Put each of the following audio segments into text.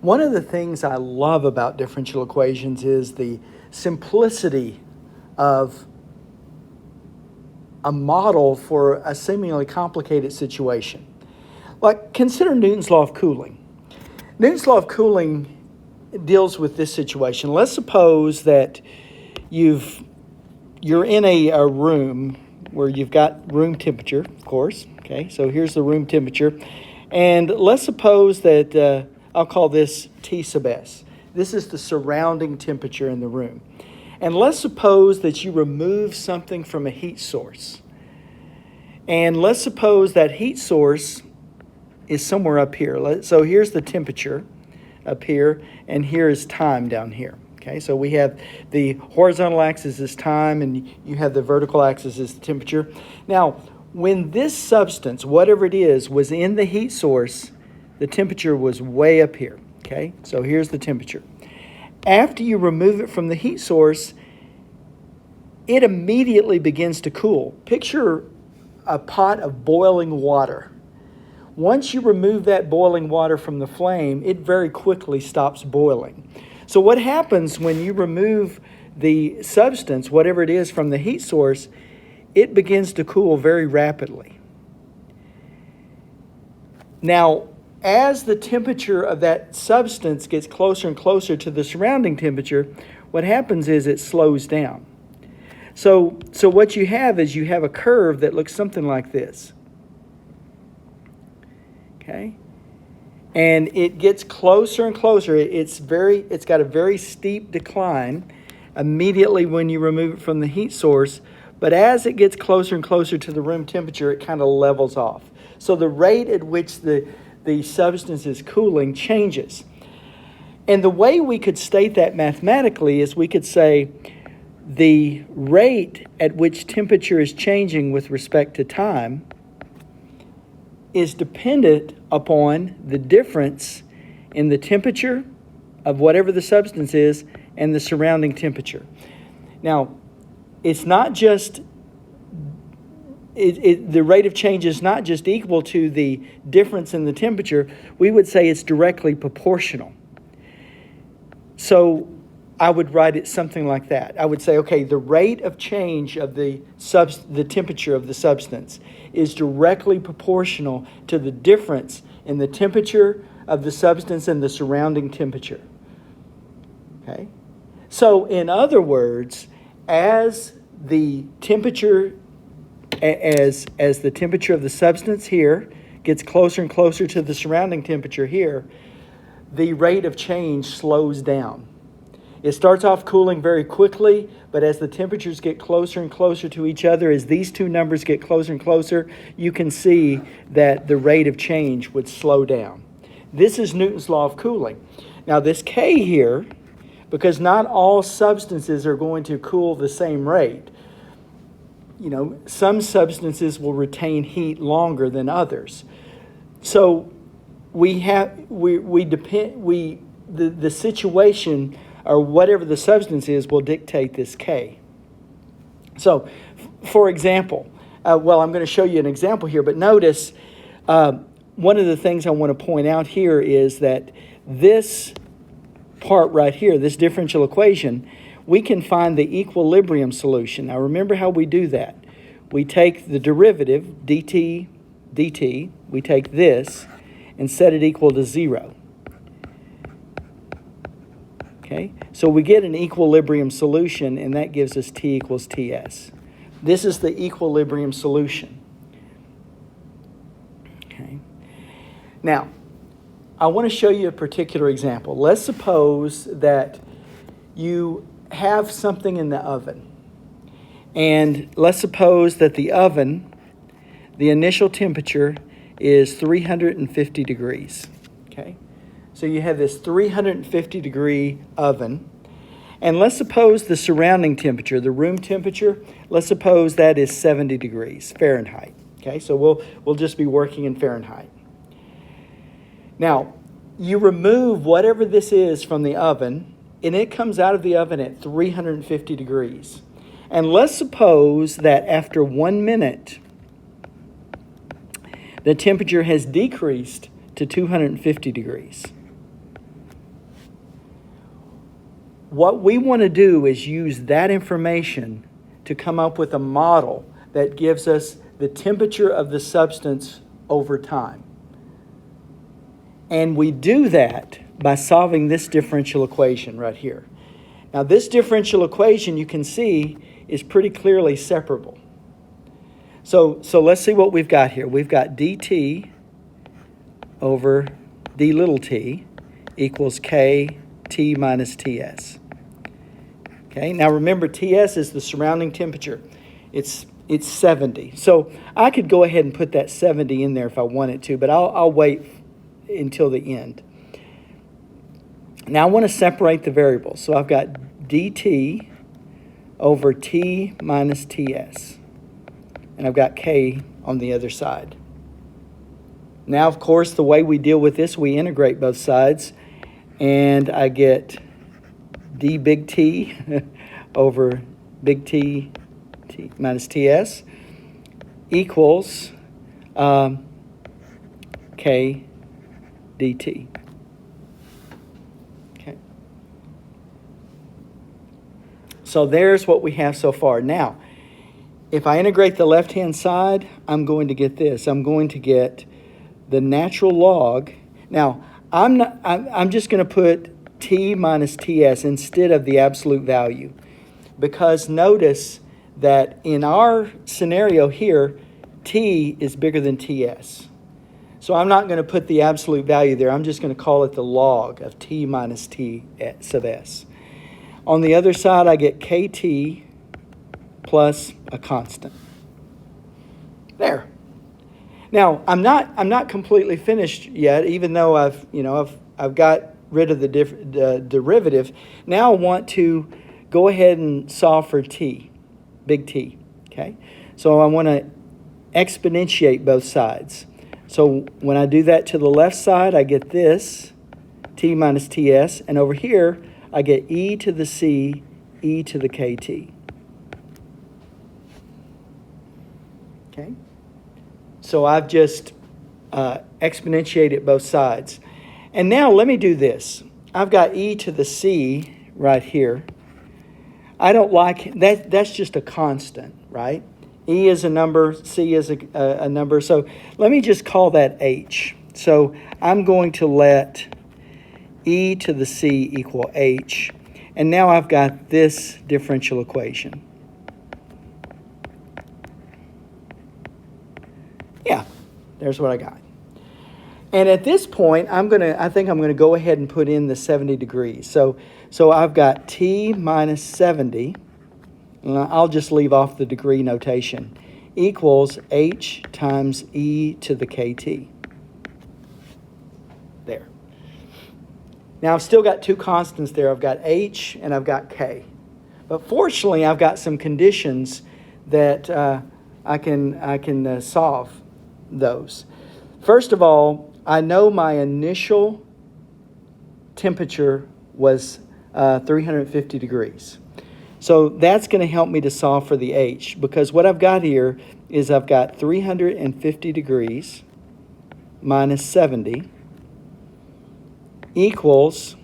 One of the things I love about differential equations is the simplicity of a model for a seemingly complicated situation. Like, consider Newton's law of cooling. Newton's law of cooling deals with this situation. Let's suppose that you're in a room where you've got room temperature, of course. Okay, so here's the room temperature. And let's suppose that I'll call this T sub S. This is the surrounding temperature in the room. And let's suppose that you remove something from a heat source. And let's suppose that heat source is somewhere up here. So here's the temperature up here, and here is time down here. Okay, so we have the horizontal axis is time, and you have the vertical axis is the temperature. Now, when this substance, whatever it is, was in the heat source, the temperature was way up here. Okay, so here's the temperature. After you remove it from the heat source, it immediately begins to cool. Picture a pot of boiling water. Once you remove that boiling water from the flame, it very quickly stops boiling. So what happens when you remove the substance, whatever it is, from the heat source, it begins to cool very rapidly. Now, as the temperature of that substance gets closer and closer to the surrounding temperature, what happens is it slows down. So what you have is you have a curve that looks something like this. Okay? And it gets closer and closer. It's got a very steep decline immediately when you remove it from the heat source. But as it gets closer and closer to the room temperature, it kind of levels off. So the rate at which the substance is cooling changes. And the way we could state that mathematically is we could say the rate at which temperature is changing with respect to time is dependent upon the difference in the temperature of whatever the substance is and the surrounding temperature. Now, it's not just, the rate of change is not just equal to the difference in the temperature. We would say it's directly proportional. So I would write it something like that. I would say, okay, the rate of change of the temperature of the substance is directly proportional to the difference in the temperature of the substance and the surrounding temperature. Okay? So in other words, as the temperature as the temperature of the substance here gets closer and closer to the surrounding temperature here, the rate of change slows down. It starts off cooling very quickly, but as the temperatures get closer and closer to each other, as these two numbers get closer and closer, you can see that the rate of change would slow down. This is Newton's law of cooling. Now this K here, because not all substances are going to cool the same rate. You know, some substances will retain heat longer than others. So the situation or whatever the substance is will dictate this K. So, for example, I'm going to show you an example here, but notice one of the things I want to point out here is that this part right here, this differential equation, we can find the equilibrium solution. Now remember how we do that. We take the derivative, dt, we take this and set it equal to 0. Okay, so we get an equilibrium solution, and that gives us T equals Ts. This is the equilibrium solution. Okay. Now, I want to show you a particular example. Let's suppose that you have something in the oven. And let's suppose that the oven, the initial temperature is 350 degrees. Okay? So you have this 350 degree oven. And let's suppose the surrounding temperature, the room temperature, let's suppose that is 70 degrees Fahrenheit. Okay? So we'll just be working in Fahrenheit. Now, you remove whatever this is from the oven, and it comes out of the oven at 350 degrees. And let's suppose that after 1 minute, the temperature has decreased to 250 degrees. what we want to do is use that information to come up with a model that gives us the temperature of the substance over time. And we do that by solving this differential equation right here. Now, this differential equation, you can see, is pretty clearly separable. So let's see what we've got here. We've got dt over d little t equals kt minus ts. Okay, now remember, Ts is the surrounding temperature. It's 70. So I could go ahead and put that 70 in there if I wanted to, but I'll wait until the end. Now I want to separate the variables. So I've got dt over t minus ts. And I've got k on the other side. Now, of course, the way we deal with this, we integrate both sides. And I get d big T over big T minus ts equals k dt. Okay. So there's what we have so far. Now, if I integrate the left-hand side, I'm going to get this. I'm going to get the natural log. Now, I'm just going to put t minus ts instead of the absolute value, because notice that in our scenario here, t is bigger than ts. So I'm not going to put the absolute value there. I'm just going to call it the log of t minus t sub s. On the other side, I get kt plus a constant. There. Now, I'm not completely finished yet, even though I've got rid of the derivative. Now I want to go ahead and solve for t, big T. Okay, so I want to exponentiate both sides. So when I do that to the left side, I get this t minus ts, and over here I get e to the c, e to the kt. Okay. So I've just exponentiated both sides. And now let me do this. I've got e to the c right here. I don't like that. That's just a constant, right? E is a number, c is a number. So let me just call that h. So I'm going to let e to the c equal h. And now I've got this differential equation. Yeah, there's what I got. And at this point, I think I'm gonna go ahead and put in the 70 degrees. So I've got t minus 70, and I'll just leave off the degree notation, equals h times e to the kt. There. Now I've still got two constants there. I've got h and I've got k. But fortunately, I've got some conditions that I can solve those. First of all, I know my initial temperature was 350 degrees. So that's going to help me to solve for the h, because what I've got here is I've got 350 degrees minus 70 equals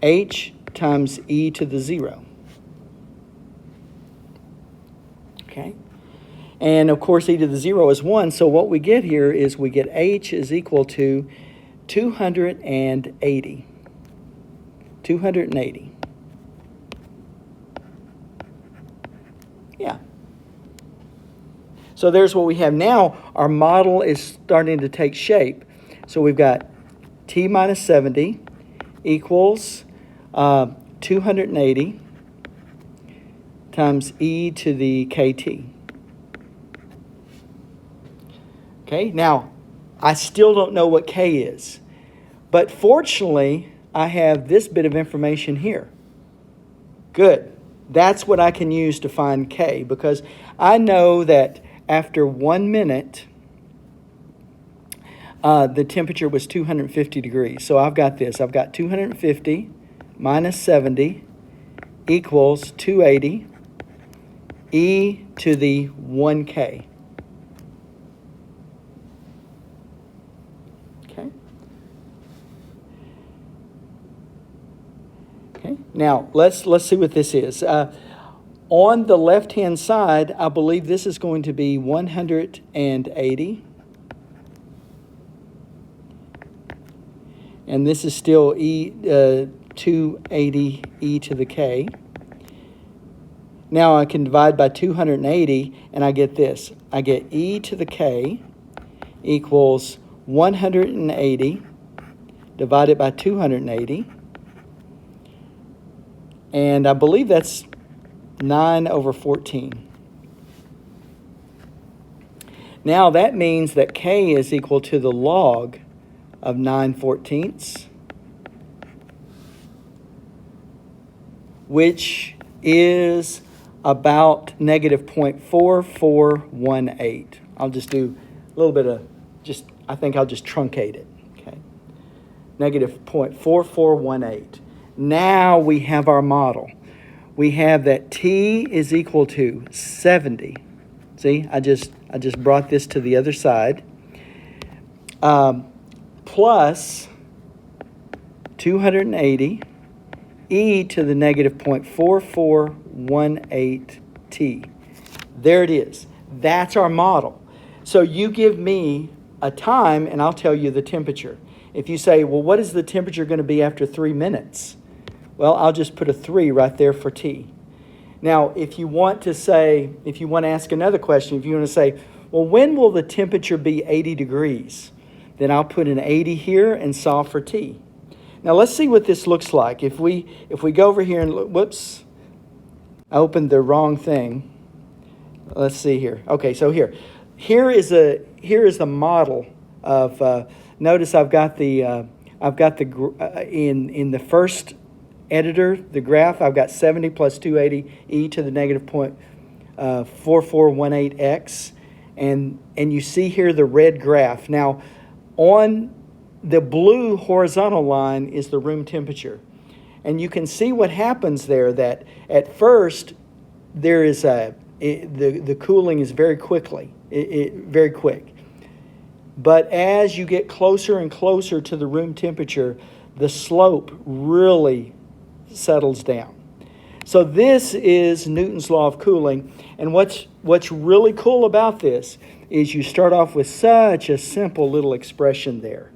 h times e to the 0. Okay? And of course, e to the 0 is 1. So what we get here is we get h is equal to 280. 280. Yeah. So there's what we have. Now our model is starting to take shape. So we've got t minus 70 equals 280 times e to the kt. Okay, now, I still don't know what k is. But fortunately, I have this bit of information here. Good. That's what I can use to find k, because I know that after 1 minute, the temperature was 250 degrees. So I've got this. I've got 250 minus 70 equals 280 e to the 1k. Okay. Now let's see what this is. On the left-hand side, I believe this is going to be 180. And this is still 280 e to the k. Now I can divide by 280, and I get this. I get e to the k equals 180 divided by 280. And I believe that's 9/14. Now that means that k is equal to the log of 9/14, which is about negative 0.4418. I'll just do a little bit of I think I'll just truncate it. Okay, negative 0.4418. Now we have our model. We have that t is equal to 70. See, I just brought this to the other side. Plus 280 e to the negative 0.4418t. There it is. That's our model. So you give me a time and I'll tell you the temperature. If you say, well, what is the temperature going to be after 3 minutes? Well, I'll just put a 3 right there for t. Now, if you want to ask another question, if you want to say, well, when will the temperature be 80 degrees? Then I'll put an 80 here and solve for t. Now, let's see what this looks like. If we go over here and look, whoops, I opened the wrong thing. Let's see here. Okay, so here is the model of. Notice I've got the in the first editor, the graph, I've got 70 plus 280 e to the negative 0.4418x, and you see here the red graph. Now, on the blue horizontal line is the room temperature, and you can see what happens there. That at first there is the cooling is very very quick. But as you get closer and closer to the room temperature, the slope really settles down. So this is Newton's law of cooling. And what's really cool about this is you start off with such a simple little expression there.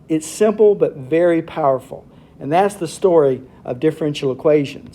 It's simple but very powerful. And that's the story of differential equations.